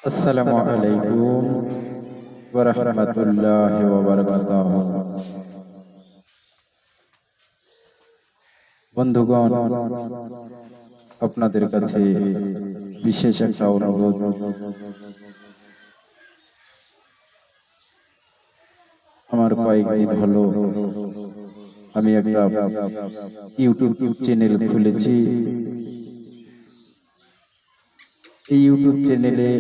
আসসালামু আলাইকুম ওয়া রাহমাতুল্লাহি ওয়া বারাকাতুহু। বন্ধুগণ, আপনাদের কাছে বিশেষ একটা অনুরোধ। আমার কয়েকদিন হলো আমি একটা ইউটিউব চ্যানেল খুলেছি। এই ইউটিউব চ্যানেলে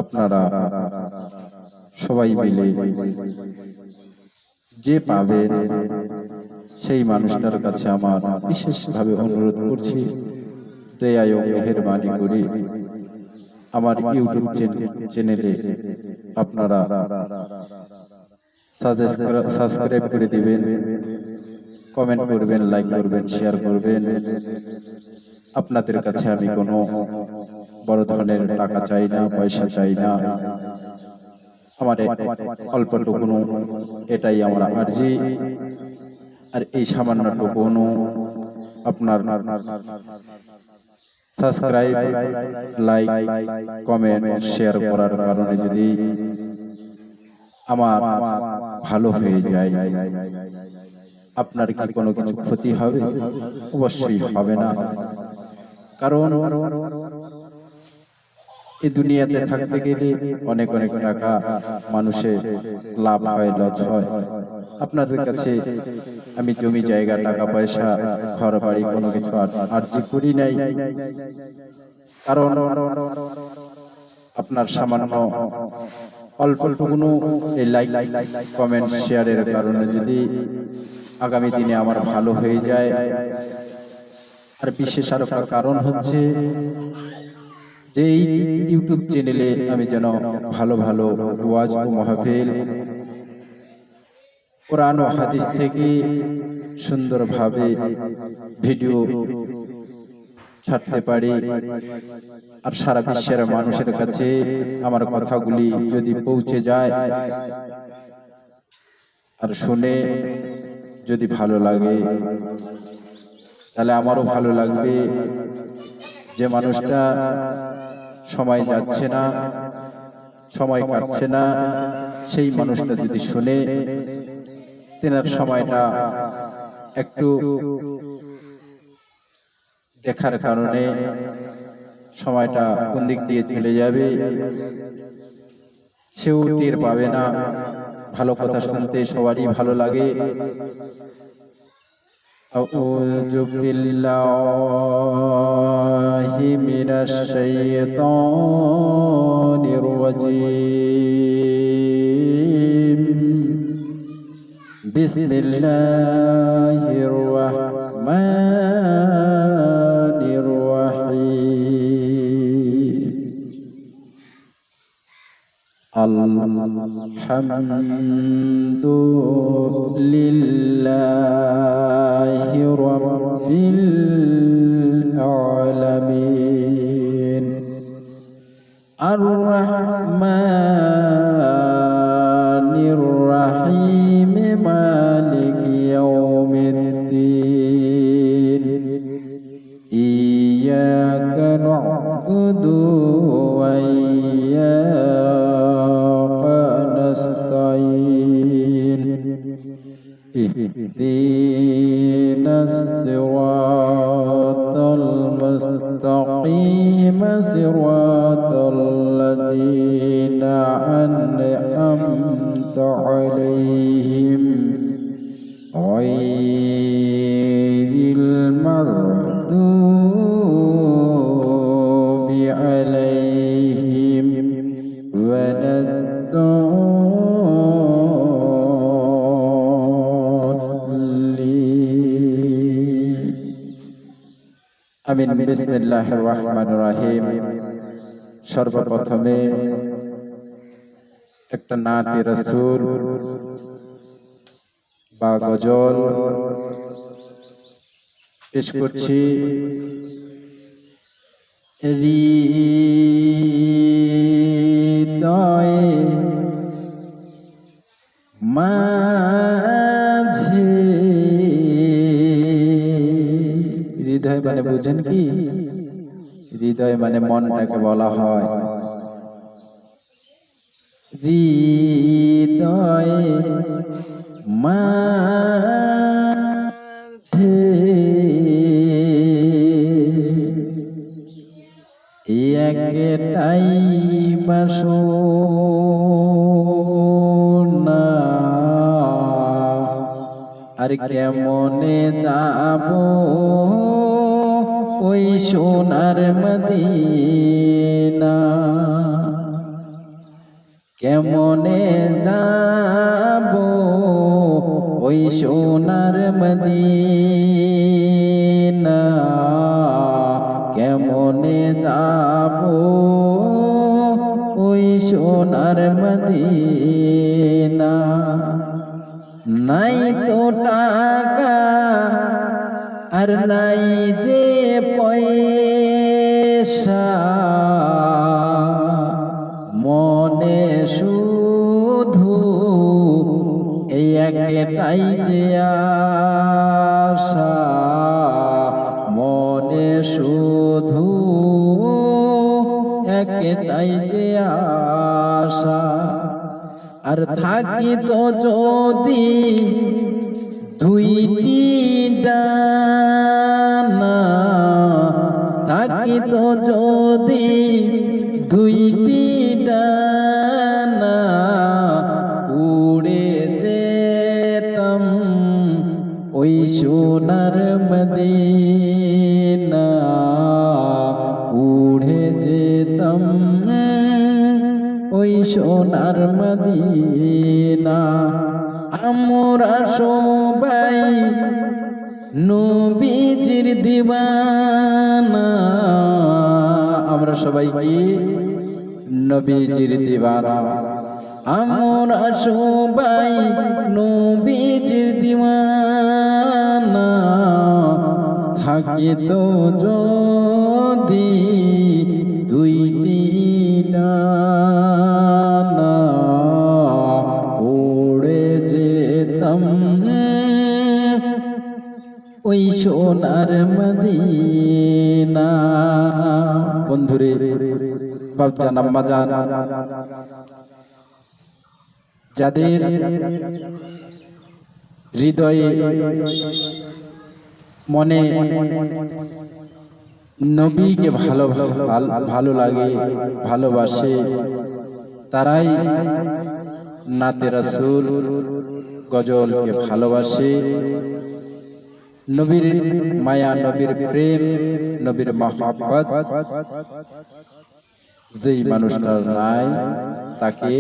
আপনারা সবাই মিলে যে পাবেন সেই মানুষটার কাছে আমার বিশেষভাবে অনুরোধ করছি, দয়া ও মেহেরবানি করে আমার ইউটিউব চ্যানেলে আপনারা সাবস্ক্রাইব করে দিবেন, কমেন্ট করবেন, লাইক করবেন, শেয়ার করবেন। আপনাদের কাছে আমি কোনো বড় ধরনের টাকা চাই না, পয়সা চাই না। আমার অল্পটুকুনো এটাই আমার আরজি। আর এই সামান্যটুকুনো আপনার সাবস্ক্রাইব, লাইক, কমেন্ট, শেয়ার করার কারণে যদি আমার ভালো হয়ে যায়, আপনার কি কোনো কিছু ক্ষতি হবে? অবশ্যই হবে না। কারণ এই দুনিয়াতে থাকতে গেলে অনেক অনেক টাকা মানুষের লাভ হয়, লস হয়। আপনাদের কাছে আমি জমি জায়গা, টাকা পয়সা, ঘর বাড়ি কোনো কিছু আরজি করি নাই। কারণ আপনার সামান্য অল্পটুকুনো এই লাইক, কমেন্ট, শেয়ারের কারণে যদি আগামী দিনে আমার ভালো হয়ে যায়। আর বিশেষ আর একটা কারণ হচ্ছে যে এই ইউটিউব চ্যানেলে আমি যেন ভালো ভালো ওয়াজ ও মাহফিল, কোরআন ও হাদিস থেকে সুন্দরভাবে ভিডিও ছাড়তে পারি। আর সারা বিশ্বের মানুষের কাছে আমার কথাগুলি যদি পৌঁছে যায় আর শুনে যদি ভালো লাগে, তাহলে আমারও ভালো লাগবে। যে মানুষটা সময় যাচ্ছে না, সময় কাটছে না, সেই মানুষটা যদি শুনে তেনার সময়টা একটু দেখার কারণে সময়টা কোন দিক দিয়ে চলে যাবে সেও টের পাবে না। ভালো কথা শুনতে সবারই ভালো লাগে। আউযু বিল্লাহি মিনাশ শাইতানির রাজীম। বিসমিল্লাহির রাহমানির রাহিম। আলহামদুলিল্লাহি রাব্বিল আলামিন। আর রহমানির রাহিম। মালিকি ইয়াউমিদ্দিন। ইয়াকা না'বুদু ওয়া ইয়াকা নাস্তাঈন। ইহদিনাস সিরাতাল মুস্তাকিম। সিরাতাল লাযীনা আন'আমতা আলাইহিম গায়রিল মাগদুবি আলাইহিম ওয়ালাদ-দাল্লিন। আমিন। বিসমিল্লাহির রহমানির রহিম। সর্বপ্রথমে একটা নাতে রাসূল বা গজল পেশ করছি। হৃদয়ে মাঝে হৃদয় মানে বুঝেন কি? হৃদয় মানে মনটাকে বলা হয়। হৃদয় মাঝে একটাই বাসনা, আর কেমনে যাব ওই সোনার মদিনা, কেমনে যাব ওই সোনার মদিনা, কেমনে যাব ওই সোনার মদিনা। নাই তো টাকা আর নাই যে পয়সা, মনে শুধু এই একটাই যে আশা, মনে শুধু একটাই যে আশা। আর থাকি তো যদি দুইটি ডানা, থাকি তো যদি দুইটি ডানা, উড়ে যেতাম ওই সোনার মদিনা, উড়ে যেতাম ওই সোনার মদিনা। আমরা সবাই নবীজির দিওয়ানা, আমরা সবাই কি নবীজির দিওয়ানা, আমরা সবাই নবীজির দিওয়ানা। থাকি তো যদি দুইটি ডানা, উড়ে যেতাম ওই সোনার মদিনা। বন্ধুরে, বাপজান আম্মাজান, যাদের হৃদয়ে মনে নবীকে ভালো লাগে, ভালোবাসে, তারাই নাতে রাসূল গজলকে ভালোবাসে। নবীর মায়া, নবীর প্রেম, নবীর মহব্বত যেই মানুষটার নাই তাকে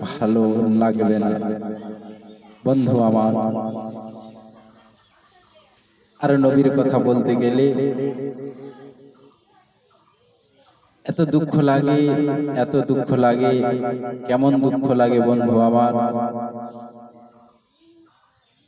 ভালো লাগবে না। বন্ধু আমার, আর নবীর কথা বলতে গেলে এত দুঃখ লাগে, এত দুঃখ লাগে, কেমন দুঃখ লাগে বন্ধু আমার।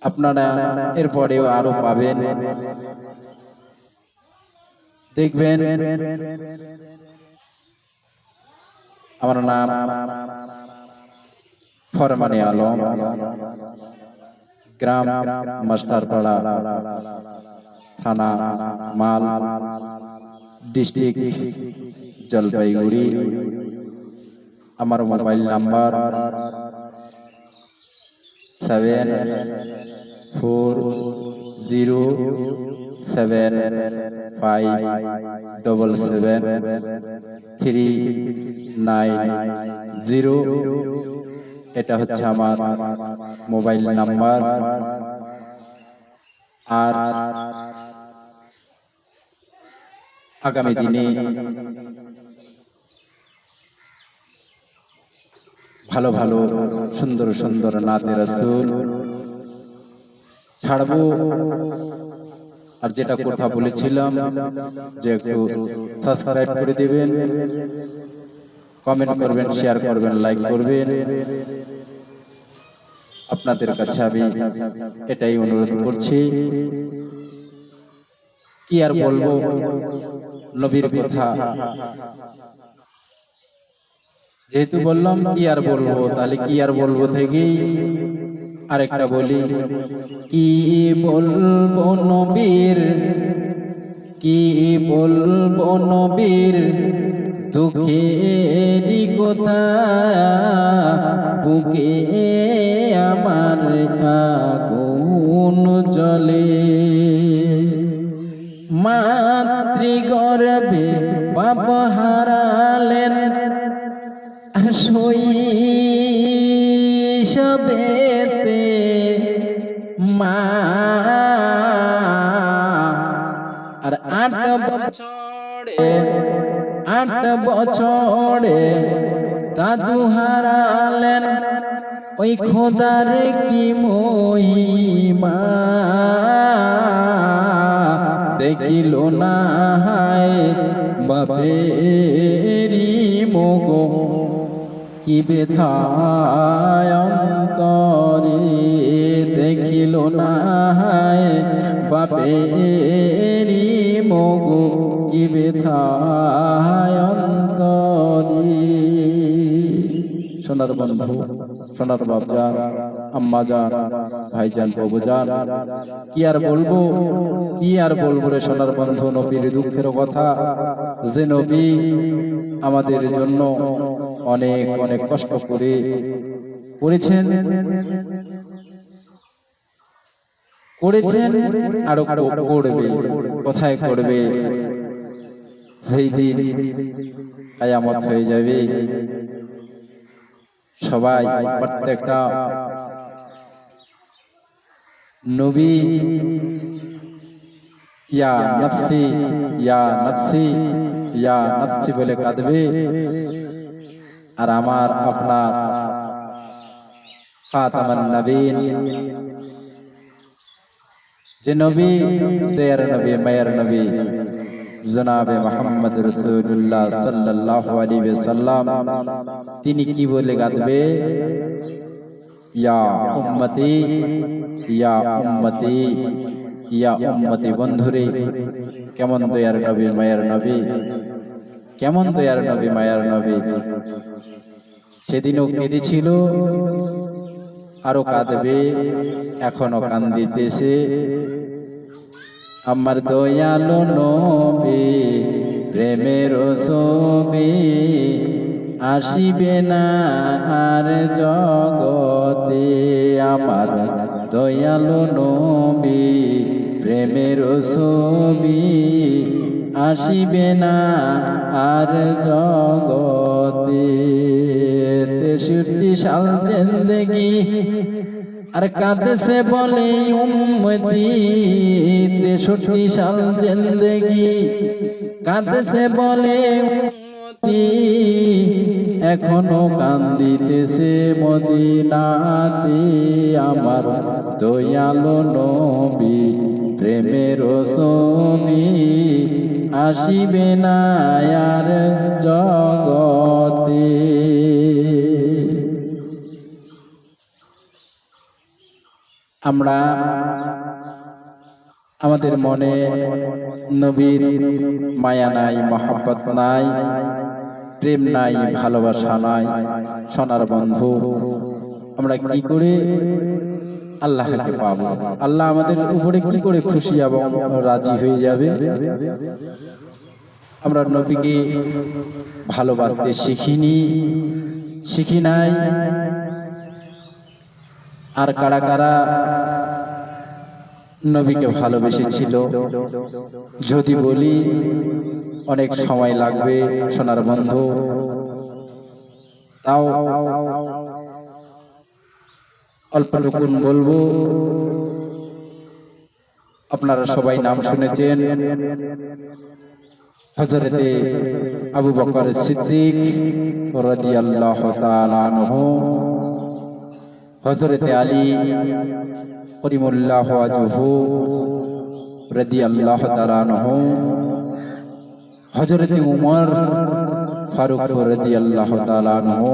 আপনারা এরপরেও আরো পাবেন, দেখবেন। আমার নাম ফরমানে আলম, গ্রাম মাস্টারপাড়া, থানা মাল, ডিস্ট্রিক্ট জলপাইগুড়ি। আমার মোবাইল নাম্বার 7407773990। এটা হচ্ছে আমার মোবাইল নাম্বার। আর আগামী দিনে ভালো ভালো সুন্দর সুন্দর নাতে রাসূল ছাড়বো। আর যেটা কথা বলেছিলাম যে একটু সাবস্ক্রাইব করে দিবেন, কমেন্ট করবেন, শেয়ার করবেন, লাইক করবেন। আপনাদের কাছে আমি এটাই অনুরোধ করছি। কি আর বলবো, নবীর কথা যেহেতু বললাম, কি আর বলবো, তাহলে কি আর বলবো থেকেই আরেকটা বলি। কি বলবো নবীর কি বলবো নবীর দুঃখেরই কথা, বুকে আমার আগুন জ্বলে। মাতৃগর্ভে বাবা হারালেন, শৈশবেতে মা, আর 8 বছরে দাদু হারালেন। ওই খোদার কি মহিমা, দেখিল না হায় বাপেরি মোগো, কি বেথায় অন্তরে, দেখিল না হায় বাপেরি মোগো, কি বেথায় অন্তরে। সোনার বন্ধু, সোনার বাপজান, আম্মাজান, ভাইজান, বাবুজান, কি আর বলবো, কি আর বলবো রে সোনার বন্ধু, নবীর দুঃখের কথা। যে নবী আমাদের জন্য অনেক অনেক কষ্ট করেছেন আরো করবে, কোথায় করবে, সেই দিন কিয়ামত হয়ে যাবে। সবাই প্রত্যেকটা নবী ইয়া নফসি ইয়া নফসি ইয়া নফসি বলে কাঁদবে, আর আমার আপনার খাতামান নবীন যে নবী, তের নবী, মায়ের নবী জনাবে মুহাম্মদ রাসূলুল্লাহ সাল্লাল্লাহু আলাইহি ওয়াসাল্লাম, তিনি কি বলে কাঁদবে? ইয়া উম্মতি ইয়া উম্মতি ইয়া উম্মতি। বন্ধুরে, কেমন দয়ার নবী, মায়ের নবী, কেমন দয়ার নবী, মায়ের নবী। সেদিনও কেঁদেছিল, আরো কাঁদবে, এখনো কান্দিতেছে। আমার দয়ালু নবী প্রেমের ছবি, আসিবে না আর জগতে। আমার দয়ালু নবী প্রেমের ছবি, আসিবে না আর জগতে। 63 সাল জিন্দেগি আর কাঁদেছে বলে উম্মতি, 63 সাল জিন্দেগি কাঁদেছে বলে উম্মতি, এখনো কান্দিতেছে মদিনাতে। আমার দয়ালু নবী প্রেমের ছবি, আসিবে না আর জগতে। আমরা আমাদের মনে নবীর মায়া নাই, মহব্বত নাই, প্রেম নাই, ভালোবাসা নাই। সোনার বন্ধু, আমরা কি করে আল্লাহকে পাবো? আল্লাহ আমাদের উপরে কি করে খুশি এবং রাজি হয়ে যাবে? আমরা নবীকে ভালোবাসতে শিখি নাই। আর কারা কারা নবীকে ভালোবেসেছিল যদি বলি, অনেক সময় লাগবে সোনার বন্ধু। তাও অল্পটুকুন বলবো। আপনারা সবাই নাম শুনেছেন, হযরতে আবু বকর সিদ্দিক রাদিয়াল্লাহু তাআলা আনহু, হযরতে আলী করিমুল্লাহু ওয়াজহু রাদিয়াল্লাহু তাআলা আনহু, হযরতে উমর ফারুক রাদিয়াল্লাহু তাআলা আনহু,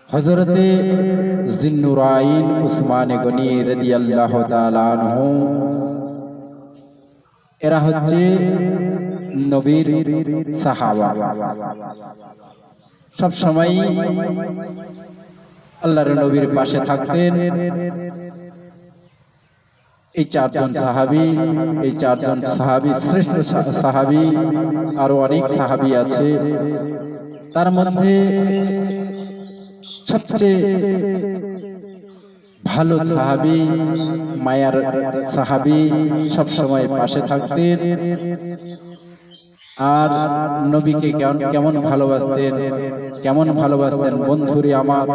হযরতে জিন্নুরাইন উসমান গনি রাদিয়াল্লাহু তাআলা আনহু। এরা হচ্ছে নবীর সাহাবা। সব সময় আল্লাহর নবীর পাশে থাকতেন, এই চারজন সাহাবী শ্রেষ্ঠ সাহাবী। আরো অনেক সাহাবী আছে, তার মধ্যে সবচেয়ে ভালো সাহাবী, মায়ার সাহাবী, সব সময় পাশে থাকতেন। আর নবীকে কেমন ভালোবাসতেন বন্ধুরে আমার,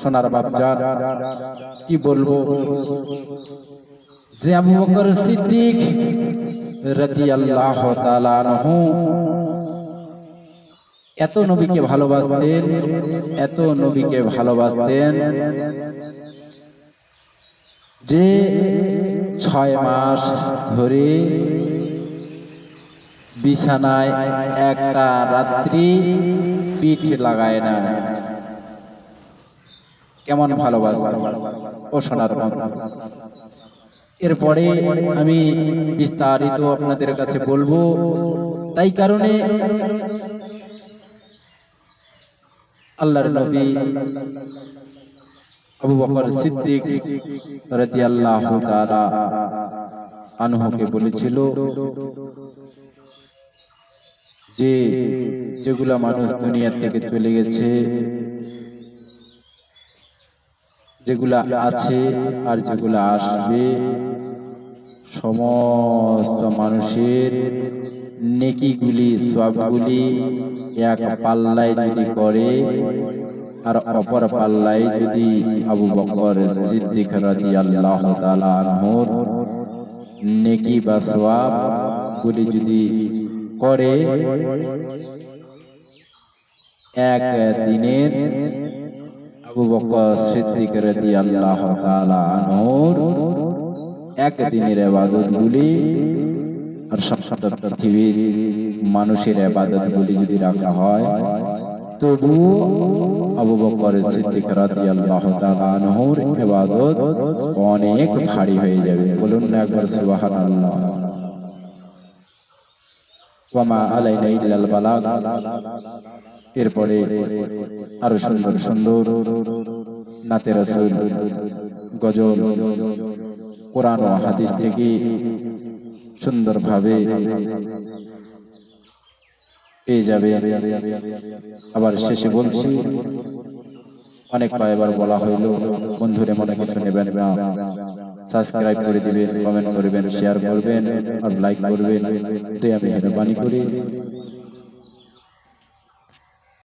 সোনার বাপজান, কি বলবো, যে আবু বকর সিদ্দিক রাদিয়াল্লাহু তাআলা আনহু এত নবীকে ভালোবাসতেন যে 6 মাস ধরে বিছানায় একটা রাত্রি পিঠ লাগায় না। কেমন ভালোবাসতেন ও সোনার বাবা। এরপরে আমি বিস্তারিত আপনাদের কাছে বলবো, তাই কারণে আল্লাহর নবী আবু বকর সিদ্দিক রাদিয়াল্লাহু তাআলা আনহুকে বলেছিল যে যেগুলা মানুষ দুনিয়া থেকে চলে গেছে, যেগুলা আছে আর যেগুলা আসবে, সমস্ত মানুষের নেকিগুলি, সওয়াবগুলি এক পাল্লায় যদি করে আর অপর পাল্লায় যদি আবু বকর সিদ্দিক রাদিয়াল্লাহু তাআলা আনহুর নেকি বা সওয়াবগুলি যদি করে, এক দিনের আবু বকর সিদ্দিক রাদিয়াল্লাহু তাআলা আনহুর এক দিনের ইবাদতগুলি আর সমস্ত পৃথিবীর মানুষের ইবাদতগুলি যদি রাখা হয়, তবু আবু বকর সিদ্দিক রাদিয়াল্লাহু তাআলা আনহুর ইবাদত অনেক ভারী হয়ে যাবে। বলুন না একবার সুবহানাল্লাহ। ওয়া মা আলাইনা ইল্লাল বালাগ। এরপরে আরো সুন্দর সুন্দর নাতে রাসূল, গজল, কোরআন ও হাদিস থেকে সুন্দরভাবে পেয়ে যাবে। আবার শেষে বলছি, অনেক কয়েকবার বলা হইল, বন্ধুরে মনে কিছু নেবেন না, সাবস্ক্রাইব করে দিবেন, কমেন্ট করবেন, শেয়ার করবেন আর লাইক করবেন, তাই আমি মেহরবানি করি।